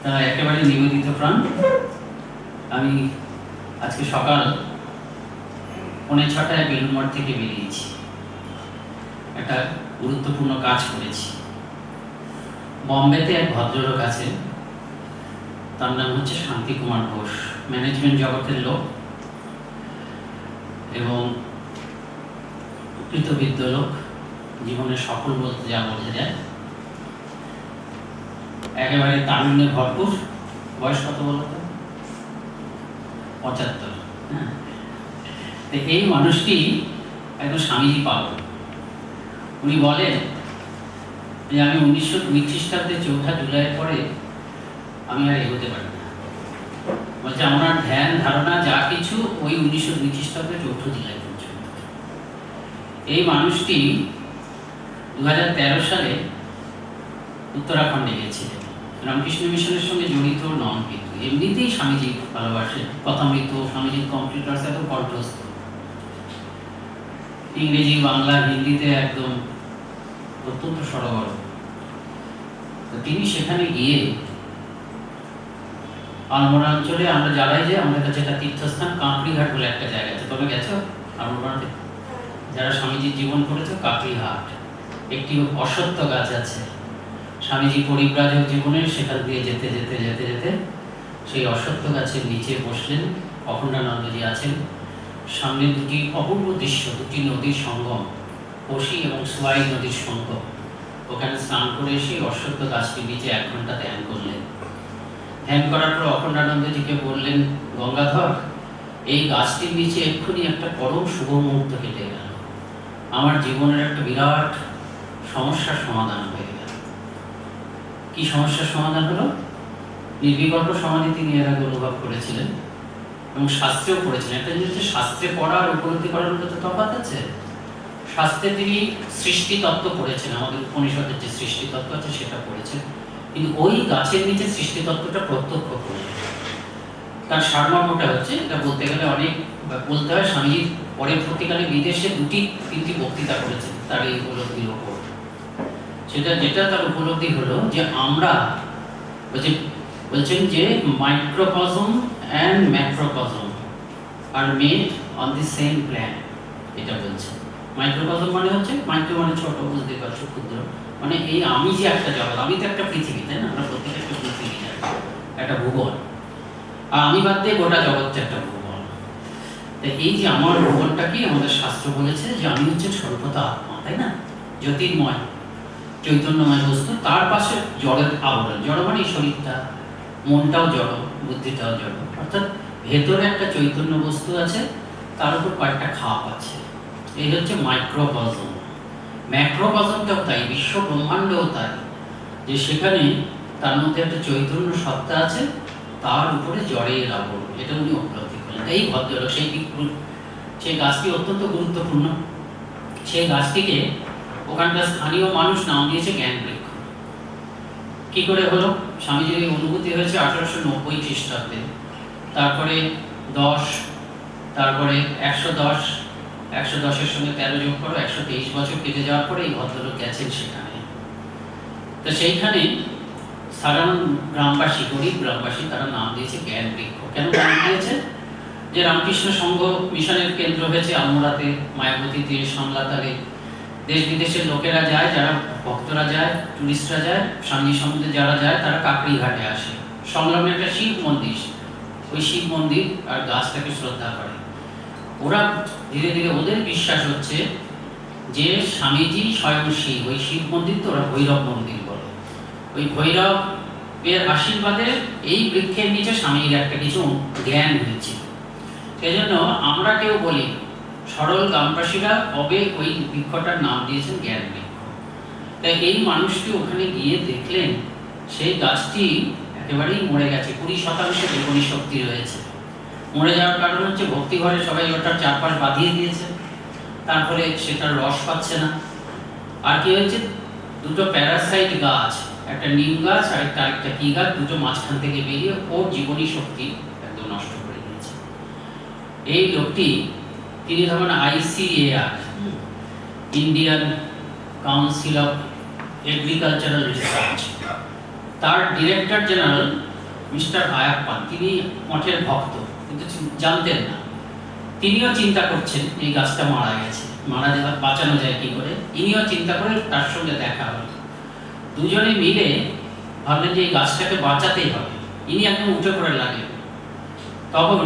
তা একেবারে নিবেদিত প্রাণ। আমি আজকে সকাল 6:45 বেলুড়মঠ থেকে বেরিয়েছি, একটা গুরুত্বপূর্ণ কাজ করেছি। বম্বেতে এক ভদ্রলোক আছেন, তার নাম হচ্ছে শান্তি কুমার ঘোষ। ম্যানেজমেন্ট জগতের লোক এবং কৃতবিদ্য লোক, জীবনে সফল বলতে যা বোঝা যায়, একেবারে তারুণ্যে ভরপুর। বয়স কত বলো তো? 75। হ্যাঁ, এই মানুষটি একদম স্বামীজি পাগল। উনি বলেন যে আমি 1902 খ্রিস্টাব্দে 4 জুলাইয়ের পরে আমি আর এগোতে পারি না। বলছে আমার ধ্যান ধারণা যা কিছু ওই 1902 খ্রিস্টাব্দে 4 জুলাই পর্যন্ত। এই মানুষটি 2013 সালে উত্তরাখণ্ডে গিয়েছিলেন। রামকৃষ্ণ মিশনের সঙ্গে জড়িত নন, কিন্তু এমনিতেই স্বামীজি ভালোবাসেন। কথামৃত, স্বামীজির কম্পিউটার এত কণ্ঠস্থ, ইংরেজি, বাংলা, হিন্দিতে একদম অত্যন্ত সরগরম। তিনি সেখানে গিয়ে আলমোড়া অঞ্চলে আমরা যারাই যে আমাদের কাছে একটা তীর্থস্থান কাঁকড়িঘাট বলে একটা জায়গা আছে। তোমরা গেছো আলমোড়াতে? যারা স্বামীজির জীবন করেছে, কাঁকড়িঘাট একটি অশ্বত্থ গাছ আছে। স্বামীজি পরিব্রাজক জীবনের সেখান দিয়ে যেতে যেতে যেতে যেতে সেই অশ্বত্থ গাছের নিচে বসলেন। অখণ্ডানন্দজি আছেন। সামনে দুটি অপূর্ব দৃশ্য, দুটি নদীর সঙ্গম, কোশি এবং সোয়াই নদীর সঙ্গম। ওখানে স্নান করে এসে অশ্বত্থ গাছটির নিচে 1 ঘন্টা ধ্যান করলেন। ধ্যান করার পর অখণ্ডানন্দজিকে বললেন, গঙ্গাধর, এই গাছটির নিচে এক্ষুনি একটা পরম শুভ মুহূর্ত কেটে গেল। আমার জীবনের একটা বিরাট সমস্যার সমাধান হয়ে গেল। কি সমস্যার সমাধান হলো? নির্বিকল্প সমাধি তিনি এর আগে অনুভব করেছিলেন এবং শাস্ত্রেও পড়েছেন। একটা জিনিস হচ্ছে শাস্ত্রে পড়া আর উপলব্ধি করার মধ্যে তো তফাৎ আছে। শাস্ত্রে তিনি সৃষ্টি তত্ত্ব পড়েছেন, আমাদের উপনিষদের যে সৃষ্টি তত্ত্ব আছে সেটা পড়েছেন, কিন্তু ওই গাছের নিচে সৃষ্টি তত্ত্বটা প্রত্যক্ষ করলেন। তার সারমর্মটা হচ্ছে, এটা বলতে গেলে অনেক বলতে হয়, স্বামীজি পরবর্তীকালে বিদেশে 2-3টি বক্তৃতা করেছেন তার এই উপলব্ধির ওপর। যেটা তার উপলব্ধি হলো যে আমরা বলছেন যে microcosm and macrocosm are made on the same plan. এটা বলছে মাইক্রোকজম মানে হচ্ছে, মাইক্রো মানে ছোট, বুঝতে পারছো, ক্ষুদ্র, মানে এই আমি যে একটা জগৎ, আমি তো একটা পৃথিবী, তাই না? আমরা প্রত্যেক একটা পৃথিবী, একটা ভুবন, আর আমি বাদ দিয়ে গোটা জগৎটা একটা ভুবন। তাই এই যে আমার ভুবনটাকে আমাদের শাস্ত্র বলেছে যে আমি হচ্ছে সর্বদা আত্মা, তাই না? জ্যোতির্ময় চৈতন্যময় বস্তু, তার পাশে জড়ের আবরণ। জড় মানে এই শরীরটা, মনটাও জড়, বুদ্ধিটাও জড়, অর্থাৎ ভেতরে একটা চৈতন্য বস্তু আছে, তার উপর কয়েকটা খাপ আছে। এই হচ্ছে মাইক্রোকজম। ম্যাক্রোকজমটাও তাই, বিশ্ব ব্রহ্মাণ্ডও তাই, যে সেখানে তার মধ্যে একটা চৈতন্য সত্তা আছে, তার উপরে জড়ের আবরণ। এটা উনি উপলব্ধি করলেন। এই ভদ্রলোক সেই গাছটি অত্যন্ত গুরুত্বপূর্ণ। সেই গাছটিকে ওখানকার স্থানীয় মানুষ নাম দিয়েছে জ্ঞান বৃক্ষ। কি করে হলো? স্বামীজির এই অনুভূতি হয়েছে 1890 খ্রিস্টাব্দে। তারপরে 10, তারপরে 110, 110-এর সঙ্গে 13 যোগ করো, 123 বছর কেটে যাওয়ার পরে এই ভদ্রলোক গেছেন সেখানে। তো সেইখানে সাধারণ গ্রামবাসী, গরিব গ্রামবাসী, তারা নাম দিয়েছে জ্ঞান বৃক্ষ। কেন নাম দিয়েছে? যে রামকৃষ্ণ সংঘ মিশনের কেন্দ্র হয়েছে আলমোড়াতে, মায়াবতীতে, সামলাতালে। দেশ বিদেশের লোকেরা যায়, যারা ভক্তরা যায়, টুরিস্টরা যায়, স্বামী সমুদ্রে যারা যায়, তারা কাকড়িঘাটে আসে। সংলগ্ন একটা শিব মন্দির, ওই শিব মন্দির আর গাছটাকে শ্রদ্ধা করে। ওরা ধীরে ধীরে, ওদের বিশ্বাস হচ্ছে যে স্বামীজি স্বয়ং শিব। ওই শিব মন্দির তো ওরা ভৈরব মন্দির বলে। ওই ভৈরবের আশীর্বাদে এই বৃক্ষের নিচে স্বামীর একটা কিছু জ্ঞান হয়েছে। সেই জন্য আমরা কেউ বলি, সরল গ্রামবাসীরা কবে ওই বৃক্ষটার নাম দিয়েছেন জ্ঞান বৃক্ষ। তাই এই মানুষটি ওখানে গিয়ে দেখলেন সেই গাছটি একেবারেই মরে গেছে। 20% জীবনী শক্তি রয়েছে। মরে যাওয়ার কারণ হচ্ছে ভক্তি ঘরে সবাই ওটার চারপাশ বাঁধিয়ে দিয়েছে, তারপরে সেটার রস পাচ্ছে না। আর কি হয়েছে, দুটো প্যারাসাইট গাছ, একটা নিম গাছ আর আরেকটা কি গাছ, দুটো মাঝখান থেকে বেরিয়ে ওর জীবনী শক্তি একদম নষ্ট করে দিয়েছে। এই লোকটি, তিনি ধরেন ICAR, Indian council of agricultural research, তার ডিরেক্টর জেনারেল মিস্টার আয়াপ্পা, তিনি মঠের ভক্ত কিন্তু জানতেন না। তিনিও চিন্তা করছেন এই গাছটা মারা গেছে, মারা যাওয়া বাঁচানো যায় কি করে। ইনিও চিন্তা করে তার সঙ্গে দেখা হল। দুজনে মিলে ভাবলেন যে এই গাছটাকে বাঁচাতেই হবে। ইনি একদম উঠে পড়ে লাগেন। তখন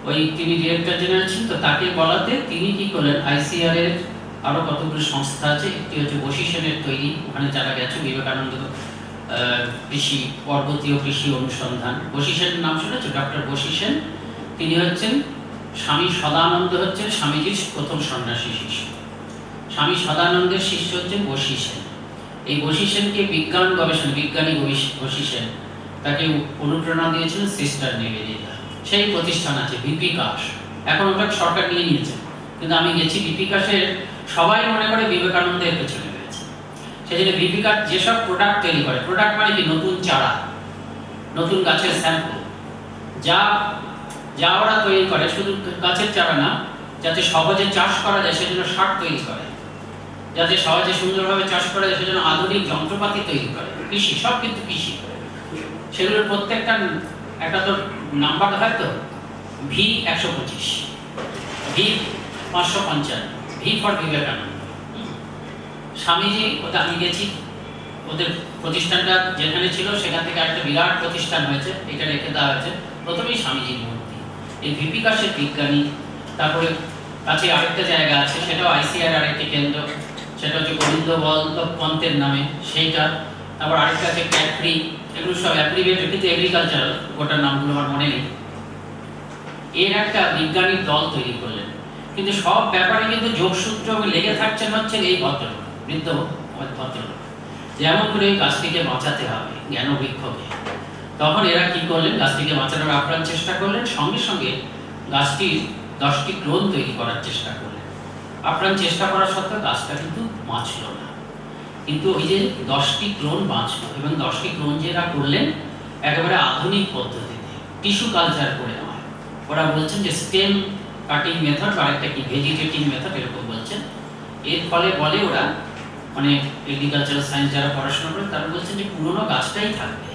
ওই তিনি ডিরেক্টর জেনারেল ছিলেন, তো তাকে বলাতে তিনি কি করলেন, আইসিআর এর আরো কতগুলো সংস্থা আছে, একটি হচ্ছে বশিসেনের তৈরি, ওখানে যারা গেছে বিবেকানন্দ কৃষি পর্বতীয় কৃষি অনুসন্ধান, বশিসেন নাম শুনেছো? ডক্টর বশিসেন, তিনি হচ্ছেন স্বামী সদানন্দ, হচ্ছেন স্বামীজির প্রথম সন্ন্যাসী শিষ্য। স্বামী সদানন্দের শিষ্য হচ্ছেন বশিসেন। এই বশিসেনকে বিজ্ঞান গবেষণা, বিজ্ঞানী বশিসেন তাকে অনুপ্রেরণা দিয়েছিলেন সিস্টার নিবেদিতা। সেই প্রতিষ্ঠান আছে বিপিকাশ, এখন ওটা সরকার নিয়ে নিয়েছে, কিন্তু আমি গেছি বিপিকাশের, সবাই মনে করে বিবেকানন্দের পেছনে রয়েছে। সেই জন্য বিপিকাশ যেসব প্রোডাক্ট তৈরি করে, প্রোডাক্ট মানে কি, নতুন চারা, নতুন গাছের স্যাম্পল, যা যা ওরা তৈরি করে, শুধু গাছের চারা না, যাতে সহজে চাষ করা যায় সেজন্য সার তৈরি করে, যাতে সহজে সুন্দরভাবে চাষ করা যায় সেজন্য আধুনিক যন্ত্রপাতি তৈরি করে। কৃষি, সব কিন্তু কৃষি। সেগুলোর প্রত্যেকটা একটা তো নাম্বার হয়, তো V 125, V 555, V for Vivekananda. Swamiji, ওটা আমি গেছি, ওদের প্রতিষ্ঠানটা যেখানে ছিল সেখান থেকে একটা বিরাট প্রতিষ্ঠান হয়েছে, এটা রেখে দেওয়া হয়েছে। প্রথমেই স্বামীজির মূর্তি, এই বিপিকাশের বিজ্ঞানী। তারপরে কাছে আরেকটা জায়গা আছে, সেটাও আইসিআর আরেকটি কেন্দ্র, সেটা হচ্ছে গোবিন্দ বল্লভ পন্তের নামে সেইটা। তারপর আরেকটা আছে ক্যাটরি, এগুলো সব অ্যাপ্লিকেটেড, কিন্তু এগ্রিকালচারাল, ওটার নামগুলো আমার মনে নেই। এর একটা বিজ্ঞানীর দল তৈরি করলেন, কিন্তু সব ব্যাপারে কিন্তু যোগসূত্র লেগে থাকছেন হচ্ছেন এই ভদ্রলোক, বৃদ্ধ ভদ্রলোক, যেমন করে গাছটিকে বাঁচাতে হবে, জ্ঞান বৃক্ষকে। তখন এরা কি করলেন, গাছটিকে বাঁচানোর আপ্রাণ চেষ্টা করলেন, সঙ্গে সঙ্গে গাছটির 10টি ক্লোন তৈরি করার চেষ্টা করলেন। আপ্রাণ চেষ্টা করা সত্ত্বেও গাছটা কিন্তু বাঁচল না। কিন্তু ওই যে 10টি ক্লোন বাঁচল, এবং 10টি ক্লোন যে এরা করলেন একেবারে আধুনিক পদ্ধতিতে, টিস্যু কালচার করে নয়। ওরা বলছেন যে স্টেম কাটিং মেথড, বা একটা কি ভেজিটেটিং মেথড এরকম বলছেন। এর ফলে বলে ওরা, মানে এগ্রিকালচারাল সায়েন্স যারা পড়াশোনা করেন তারা বলছেন যে পুরোনো গাছটাই থাকবে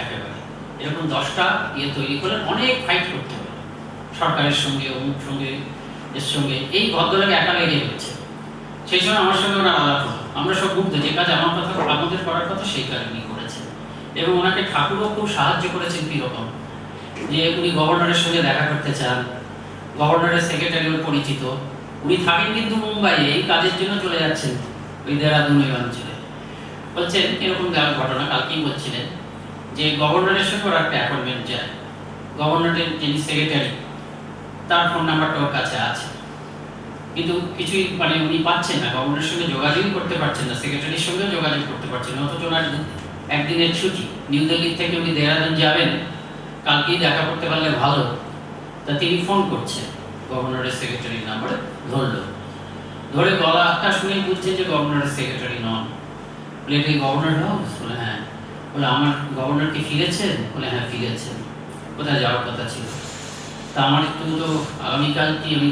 একেবারে। এরকম 10টা ইয়ে তৈরি করলেন, অনেক ফাইট করতে হবে সরকারের সঙ্গে, অমুক সঙ্গে, এর সঙ্গে। এই ভদ্রলোক একা লেগে গেছে। সেই সময় আমার সঙ্গে ওরা আলাপ হলো, আমরা সব মুগ্ধ, যে কাজ আমার কথা আমাদের করার কথা সেই কাজ উনি করেছেন। এবং ওনাকে ঠাকুরও খুব সাহায্য করেছেন কীরকম, যে উনি গভর্নরের সঙ্গে দেখা করতে চান, গভর্নরের সেক্রেটারিও পরিচিত, উনি থাকেন কিন্তু মুম্বাইয়ে, এই কাজের জন্য চলে যাচ্ছেন ওই দেরাদুন ওই অঞ্চলে। বলছেন এরকম ঘটনা কালকেই বলছিলেন, যে গভর্নরের সঙ্গে ওর একটা অ্যাপয়েন্টমেন্ট যায়, গভর্নরের যিনি সেক্রেটারি তার ফোন নাম্বারটা ওর কাছে আছে, কিন্তু কিছুই মানে উনি পাচ্ছেন না, গভর্নরের সঙ্গে যোগাযোগ করতে পারছেন না, সেক্রেটারির সঙ্গেও যোগাযোগ করতে পারছেন না। অথচ ওনার একদিনের ছুটি, নিউ দিল্লি থেকে উনি দেরাদুন যাবেন, কালকেই দেখা করতে পারলে ভালো। তা তিনি ফোন করছেন, গভর্নরের সেক্রেটারির নাম্বারে ধরলো, ধরে গলাটা শুনে বুঝছেন যে গভর্নরের সেক্রেটারি নন। বলে এটা গভর্নর হাউস? বলে হ্যাঁ। বলে আমার গভর্নর কি ফিরেছেন? বলে হ্যাঁ ফিরেছেন। কোথায় যাওয়ার কথা ছিল? তা আমার একটু তো আগামীকাল কি আমি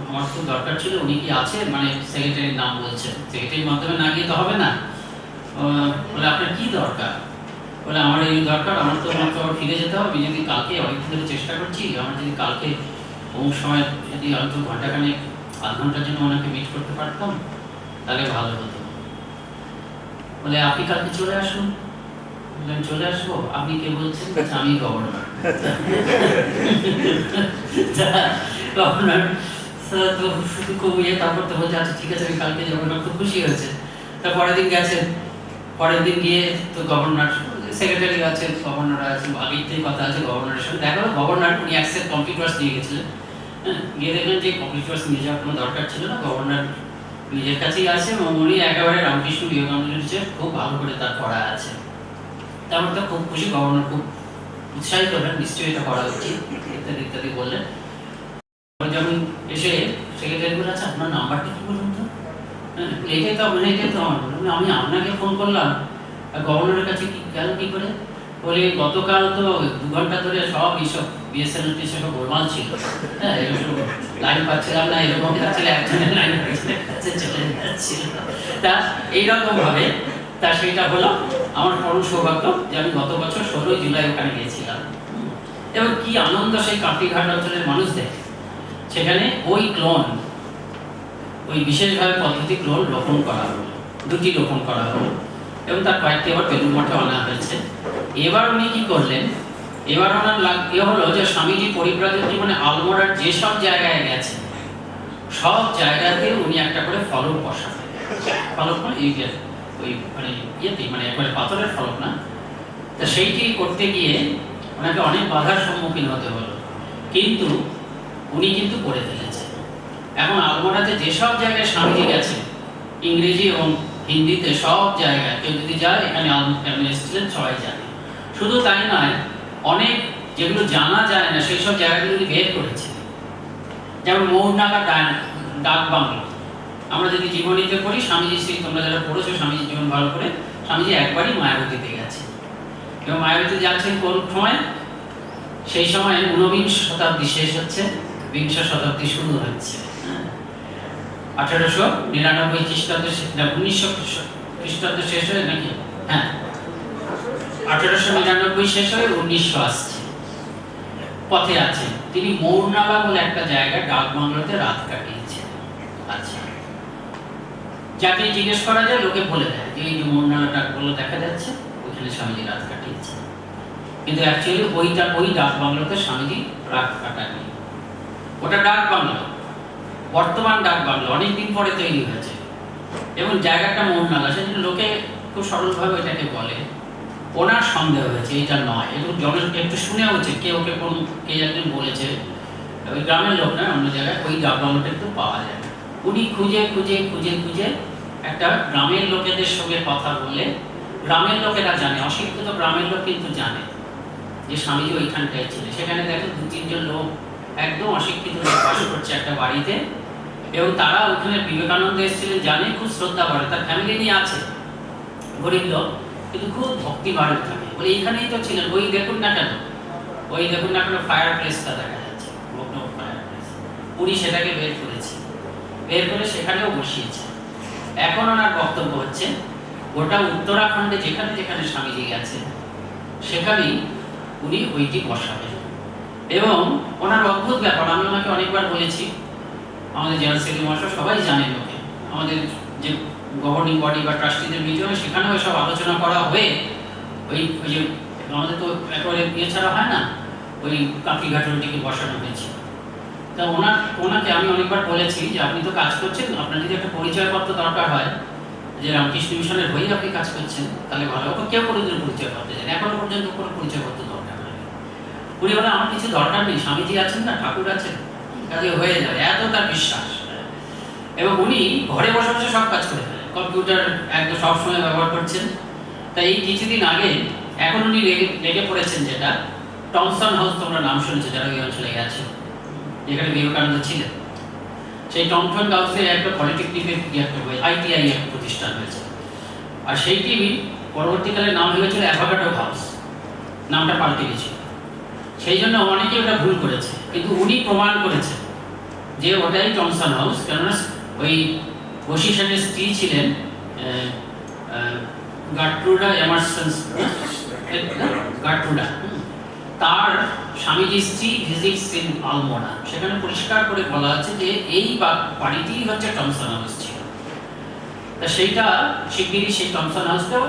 আমার খুব দরকার ছিল, উনি কি আছেন? মানে সেক্রেটারির নাম বলছেন, সেক্রেটারির মাধ্যমে না গিয়ে তো হবে না। বলে আপনার কি দরকার? বলে আমার এই দরকার, আমার তো আবার ফিরে যেতে হবে, আমি যদি কালকে, অনেকদিন ধরে চেষ্টা করছি, আমার যদি কালকে অমুক সময় যদি অন্তত ঘন্টাখানেক, আধ ঘন্টার জন্য ওনাকে মিট করতে পারতাম তাহলে ভালো হতো। বলে আপনি কালকে চলে আসুন। আমি চলে আসবো? আপনি কে বলছেন? আমি গভর্নর। গভর্নর তো শুধু খুব ইয়ে, তারপর তো বলছে আচ্ছা ঠিক আছে আমি কালকে যাবো, খুব খুশি হয়েছে। তা পরের দিন গেছেন, পরের দিন গিয়ে তো গভর্নর, সেক্রেটারি আছে, গভর্নর আছে, আগের থেকে কথা আছে গভর্নরের সঙ্গে দেখা হলো। গভর্নর উনি অ্যাক্সেস কম্পিউটার্স নিয়ে গেছিলেন, গিয়ে দেখলেন যে কম্পিউটার্স নিয়ে যাওয়ার কোনো দরকার ছিল না, গভর্নর নিজের কাছেই আছে, এবং উনি একেবারে রামকৃষ্ণ বিবেকানন্দের খুব ভালো করে তার পড়া আছে। তারপর তো খুব খুশি, গভর্নর খুব উৎসাহিত হলেন, নিশ্চয়ই এটা করা উচিত ইত্যাদি ইত্যাদি বললেন। যখন এসে সেক্রেটারি বলে আচ্ছা আপনার নাম্বারটা কি বলুন তো? এটাই তো মানে এটাই তো আমার। আমি আপনাকে ফোন করলাম, গভর্নরের কাছে কি গেল কি করে? বলে গতকাল তো 2 ঘন্টা ধরে সব এইসব বিএসএনএল সব গোলমাল ছিল, হ্যাঁ এরকম লাইন পাচ্ছিলাম না, এরকম যাচ্ছিল, একজনের লাইন চলে যাচ্ছিল। তা এইরকম ভাবে তা সেইটা হলো আমার পরম সৌভাগ্য যে আমি গত বছর 16 জুলাই ওখানে গিয়েছিলাম। এবং কি আনন্দ সেই কাঁকড়িঘাট অঞ্চলের মানুষদের। সেখানে ওই ক্লোন, ওই বিশেষভাবে পদ্ধতি ক্লোন রোপণ করা হলো, 2টি রোপণ করা হলো এবং তার কয়েকটি আবার বেলুড় মঠে আনা হয়েছে। এবার উনি কি করলেন, এবার ওনার হলো যে স্বামীজি পরিব্রাজক জীবনে আলমোড়ার যেসব জায়গায় গেছে সব জায়গাতে উনি একটা করে ফলক বসাবেন। ফলক মানে ওই মানে ইয়েতে মানে একবারে পাথরের ফলক না। তা সেইটি করতে গিয়ে ওনাকে অনেক বাধার সম্মুখীন হতে হলো, কিন্তু উনি কিন্তু করে ফেলেছেন। এখন আলমোড়াতে যেসব জায়গায় স্বামীজি গেছে, ইংরেজি এবং হিন্দিতে সব জায়গায় কেউ যদি যায় এখানে এসেছিলেন সবাই জানে। শুধু তাই নয়, অনেক যেগুলো জানা যায় না সেই সব জায়গাগুলো উনি বের করেছে। যেমন মৌরনাগা ডাক বাংলো, আমরা যদি জীবনীতে পড়ি স্বামীজি শ্রী, তোমরা যারা পড়েছো স্বামীজির জীবন ভালো করে, স্বামীজি একবারই মায়াবতীতে গেছে এবং মায়াবতীতে যাচ্ছেন কোন সময়, সেই সময় 19বিংশ শতাব্দী শেষ হচ্ছে, বিংশ শতাব্দী শুরু হচ্ছে। 1899 খ্রিস্টাব্দে, 1900 খ্রিস্টাব্দে শেষ হয় নাকি, হ্যাঁ 1899 শেষ হয়ে 1900 আসছে। পথে আছে তিনি মৌরনাগা বলে একটা জায়গায় ডাক বাংলোতে রাত কাটিয়েছেন। আচ্ছা, যাকে জিজ্ঞেস করা যায় লোকে বলে দেয় যে এই যে মৌরনাগা ডাক বাংলো দেখা যাচ্ছে ওইখানে স্বামীজি রাত কাটিয়েছেন, কিন্তু অ্যাকচুয়ালি ওই ডাক বাংলোতে স্বামীজি রাত কাটাননি। ওটা ডাক বাংলো, বর্তমান ডাক বাংলো অনেকদিন পরে তৈরি হয়েছে এবং জায়গাটা মৌরনাগা, সেজন্য লোকে খুব সরলভাবে এটাকে বলে। ওনার সন্দেহ হয়েছে এটা নয়, এবং জনকে একটু শুনে হচ্ছে কে ওকে কোন কে একজন বলেছে, ওই গ্রামের লোক না অন্য জায়গায় ওই ডাক বাংলোটা একটু পাওয়া যায়। উনি খুঁজে খুঁজে খুঁজে খুঁজে একটা গ্রামের লোকেদের সঙ্গে কথা বলে, গ্রামের লোকেরা জানে, অশিক্ষিত গ্রামের লোক কিন্তু জানে যে স্বামীজি ওইখানটায় ছিলেন। সেখানে দেখো 2-3 লোক একদম অশিক্ষিত লোক বাস করছে একটা বাড়িতে, এবং তারা ওখানে বিবেকানন্দ এসেছিলেন জানে, খুব শ্রদ্ধা করে, তার ফ্যামিলি নিয়ে আছে, গরিব লোক কিন্তু খুব ভক্তি ভাবে থাকে বলে এইখানেই তো ছিলেন, ওই দেখুন না কেন, ওই দেখুন না কেন ফায়ার প্লেসটা দেখা যাচ্ছে, ফায়ার প্লেস, উনি সেটাকে বের করেছে, বের করে সেখানেও বসিয়েছে। এখন ওনার বক্তব্য হচ্ছে গোটা উত্তরাখণ্ডে যেখানে যেখানে স্বামীজি গেছে সেখানেই উনি ওইটি বসাবেন। এবং ওনার অদ্ভুত ব্যাপার, আমি ওনাকে অনেকবার বলেছি, আমাদের জেনারেল সেক্রেটারি মহাশয় সবাই জানেন ওকে, আমাদের যে গভর্নিং বডি বা ট্রাস্টিদের মিটিং হয় সেখানেও সব আলোচনা করা হয়ে ওই যে আমাদের তো একেবারে ইয়ে ছাড়া হয় না, ওই কাঁকড়িঘাটটিকে বসানো হয়েছে। তা ওনাকে আমি অনেকবার বলেছি যে আপনি তো কাজ করছেন, আপনার যদি একটা পরিচয়পত্র দরকার হয়, যে রামকৃষ্ণ মিশনের হয়ে আপনি কাজ করছেন, তাহলে ভালো হবে। কেউ কোনোদিন পরিচয়পত্র দেন, এখনো পর্যন্ত কোনো পরিচয়পত্র দরকার হয়। উনি বলেন আমার কিছু দরকার নেই, স্বামীজি আছেন না, ঠাকুর আছেন, কাজে হয়ে যাবে, এত তার বিশ্বাস। এবং উনি ঘরে বসে বসে সব কাজ করে ফেলেন, কম্পিউটার একদম সবসময় ব্যবহার করছেন। তাই এই কিছুদিন আগে এখন উনি লেগে পড়েছেন যেটা টমসন হাউস, তোমরা নাম শুনেছো যারা ওই অঞ্চলে গেছে, যেখানে বিবেকানন্দ ছিলেন। সেই টমসন হাউসে একটা পলিটেকনিকের ITI একটা প্রতিষ্ঠান হয়েছে, আর সেইটি পরবর্তীকালে নাম হয়েছিল অ্যাভোগাড্রো হাউস, নামটা পাল্টে গেছিল। সেই জন্য অনেকে ওটা ভুল করেছে, কিন্তু উনি প্রমাণ করেছেন যে ওটাই টমসন হাউস। কেননা ওই বশি সেনের স্ত্রী ছিলেন গার্ট্রুডা এমারসন, গার্ট্রুডা, তার স্বামীজির স্ত্রী ভিজিটস ইন আলমোড়া, সেখানে পরিষ্কার করে বলা আছে যে এই বাড়িটি হচ্ছে টমসন হাউস ছিল। তা সেইটা শিগগিরই সেই টমসন হাউসটাও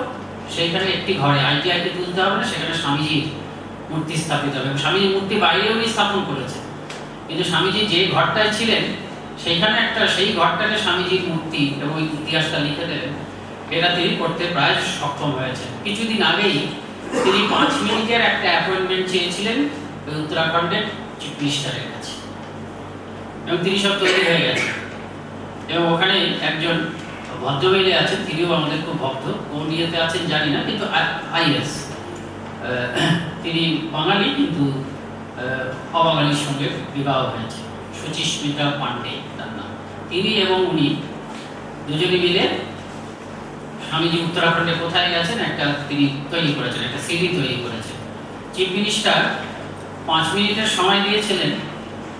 সেইখানে একটি ঘরে ITI-কে তুলতে হবে না, সেখানে স্বামীজির মূর্তি স্থাপিত হবে। স্বামীজির মূর্তি বাইরেও উনি স্থাপন করেছে, কিন্তু স্বামীজি যে ঘরটায় ছিলেন সেইখানে সেই ঘরটাকে স্বামীজির মূর্তি এবং ইতিহাসটা লিখে দেবেন, এটা তিনি করতে প্রায় সক্ষম হয়েছে। কিছুদিন আগেই তিনি 5 মিনিটের একটা অ্যাপয়েন্টমেন্ট চেয়েছিলেন ওই উত্তরাখণ্ডের চিফ মিনিস্টারের কাছে, এবং তিনি সব তৈরি হয়ে গেছে। এবং ওখানে একজন ভদ্রমহিলা আছেন, তিনিও আমাদের খুব ভক্ত, কোন ইয়েতে আছেন জানি না, কিন্তু IS, তিনি বাঙালি কিন্তু অবাঙালির সঙ্গে বিবাহ হয়েছে, সুচিস্মিতা পান্ডে তার নাম। তিনি এবং উনি দুজনে মিলে স্বামীজি উত্তরাখণ্ডে কোথায় গেছেন একটা তিনি তৈরি করেছেন, একটা সিডি তৈরি করেছেন। চিফ মিনিস্টার 5 মিনিটের সময় দিয়েছিলেন,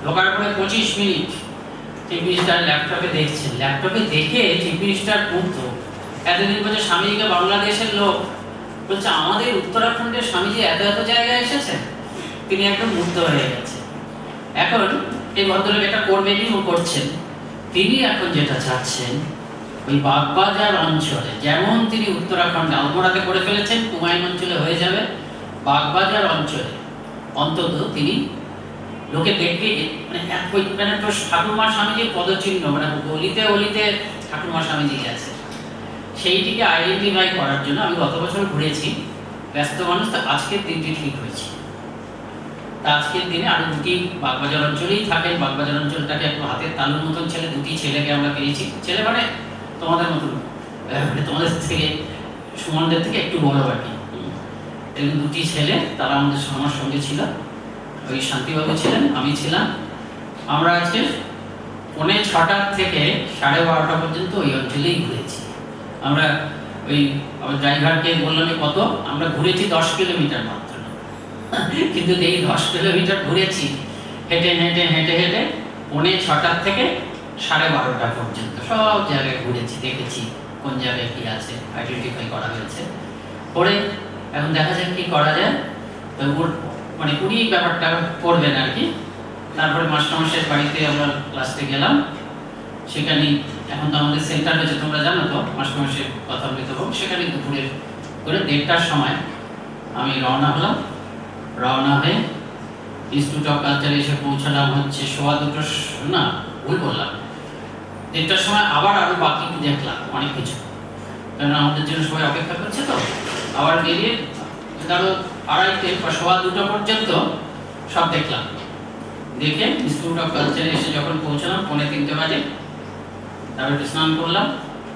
ঢোকার পরে 25 মিনিট চিফ মিনিস্টার ল্যাপটপে দেখছেন। ল্যাপটপে দেখে চিফ মিনিস্টার মুগ্ধ। এতদিন বলছে স্বামীজিকে বাংলাদেশের লোক, বলছে আমাদের উত্তরাখণ্ডের স্বামীজি এত এত জায়গায় এসেছেন। তিনি একদম মুগ্ধ হয়ে গেছে। এখন এই ভদ্রলোক এটা করবেনই ও করছেন। তিনি এখন যেটা চাচ্ছেন ওই বাগবাজার অঞ্চলে, যেমন তিনি উত্তরাখণ্ডে আলমোড়াতে করে ফেলেছেন, কুমায়ুন অঞ্চলে হয়ে যাবে, বাগবাজার অঞ্চলে অন্তত তিনি লোকে দেখবে মানে ওইখানে তো ঠাকুরমা স্বামীজির পদচিহ্ন, মানে গলিতে গলিতে ঠাকুরমা স্বামীজি আছে, সেইটিকে আইডেন্টিফাই করার জন্য আমি গত বছর ঘুরেছি। ব্যস্ত মানুষ, তো আজকের দিনটি ঠিক হয়েছে। তা আজকের দিনে আরো দুটি বাগবাজার অঞ্চলেই থাকেন। বাগবাজার অঞ্চলটাকে একটু হাতের তালুর মতন ছেলে, দুটি ছেলেকে আমরা পেয়েছি। ছেলে মানে তোমাদের মতন, মানে তোমাদের থেকে সুমনদের থেকে একটু বড় আর কি। এরকম দুটি ছেলে, তারা আমার সঙ্গে ছিল। ওই শান্তিবাবু ছিলেন, আমি ছিলাম। আমরা আজকে 6:45 থেকে 12:30 পর্যন্ত ওই অঞ্চলেই ঘুরেছি। আমরা ওই আমার ড্রাইভারকে বললাম যে কত, আমরা ঘুরেছি 10 কিলোমিটার মাত্র, কিন্তু এই 10 কিলোমিটার ঘুরেছি হেঁটে হেঁটে হেঁটে হেঁটে 6:45 থেকে 12:30 পর্যন্ত সব জায়গায় ঘুরেছি, দেখেছি কোন জায়গায় কি আছে, আইডেন্টিফাই করা হয়েছে। পরে এখন দেখা যাক কি করা যায়। তো মানে উনি ব্যাপারটা করবেন আর কি। তারপরে মাস্টারমশাইয়ের বাড়িতে আমরা লাস্টে গেলাম। সেখানে এখন তো আমাদের সেন্টার হয়েছে, তোমরা জানো তো, মাস্টারমশাইয়ের কথা বলতে হোক। সেখানে দুপুরে করে 1:30টার সময় আমি রওনা হলাম। রওনা হয়ে ইনস্টিটিউট অফ কালচারে এসে পৌঁছালাম হচ্ছে 2:15, না ভুল বললাম, 1:30টার সময়। আবার আরো বাকি দেখলাম অনেক কিছু, কারণ আমাদের জন্য সবাই অপেক্ষা করছে। তো আবার বেরিয়ে ধরো 2:30 বা 2:15 পর্যন্ত সব দেখলাম। দেখে ইনস্টিটিউট অফ কালচারে এসে যখন পৌঁছলাম 2:45 বাজে, তারপর একটু স্নান করলাম,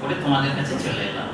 করে তোমাদের কাছে চলে এলাম।